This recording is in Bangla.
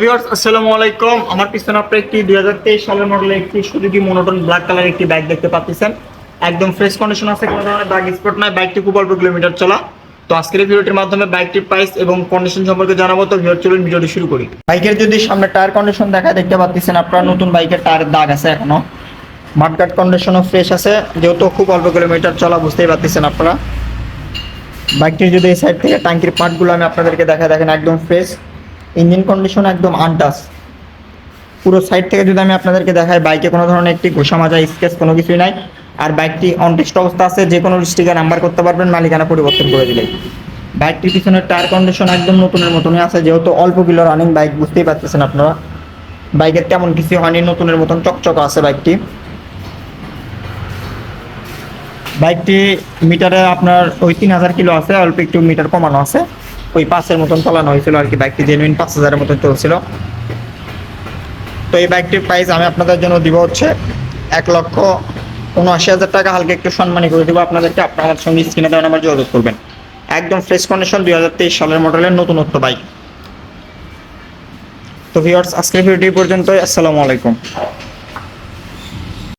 ভিউয়ার্স আসসালামু আলাইকুম। আমার পিছনে আপনারা একটি 2023 সালের মডেলের একটি সুজুকি মনোটন ব্ল্যাক কালার একটি বাইক দেখতে পাচ্ছেন। একদম ফ্রেশ কন্ডিশন আছে, কোনো ধরনের দাগ স্পট নাই। বাইকটি খুব অল্প কিলোমিটার চলা। তো আজকের এই ভিডিওটির মাধ্যমে বাইকটির প্রাইস এবং কন্ডিশন সম্পর্কে জানাবো। তো ভিউয়ার চলুন ভিডিওটি শুরু করি। বাইকের যদি সামনে টায়ার কন্ডিশন দেখায়, দেখতে পাচ্ছেন আপনারা নতুন বাইকের টায়ারের দাগ আছে, এখনো মাডগার্ড কন্ডিশনও ফ্রেশ আছে, যেহেতু খুব অল্প কিলোমিটার চলা, বুঝতেই পারতেছেন আপনারা। বাইকটির যদি এই সাইড থেকে ট্যাঙ্কির পার্টগুলো আমি আপনাদেরকে দেখেন একদম ফ্রেশ। ইঞ্জিন কন্ডিশন একদম আনটাচ। পুরো সাইড থেকে যদি আমি আপনাদেরকে দেখাই, বাইকে কোনো ধরনের একটি ঘষা মাজা স্কেচ কোনো কিছুই নাই। আর বাইকটি অনটেস্ট অবস্থা আছে, যে কোনো স্টিকার নাম্বার করতে পারবেন, মালিকানা পরিবর্তন করে দিলে। বাইকটির পিছনের টায়ার কন্ডিশন একদম নতুনের মতনই আছে, যেহেতু অল্প কিলো রানিং বাইক, বুঝতেই পারতেছেন আপনারা। বাইকের তেমন কিছু হয়নি, নতুনের মতন চকচক আছে বাইকটি। বাইকটি মিটারে আপনার ওই 3000 কিলো আছে, অল্প একটু মিটার কমানো আছে, ওই 5-এর মতন চালানো হয়েছিল আর কি। বাইকটি জেনুইন 5000-এর মতন চলছিল। তো এই বাইকটির প্রাইস আমি আপনাদের জন্য দিব হচ্ছে 1,79,000 টাকা। হালকা একটু সম্মানী করে দিব আপনাদেরকে। আপনার সঙ্গে স্ক্রিনে দেওয়া নাম্বার যোগাযোগ করবেন। একদম ফ্রেশ কন্ডিশন 2023 সালের মডেলের নতুনত্ব বাইক। তো ভিউয়ার্স, আজকের ভিডিওটি পর্যন্তই। আসসালামু আলাইকুম।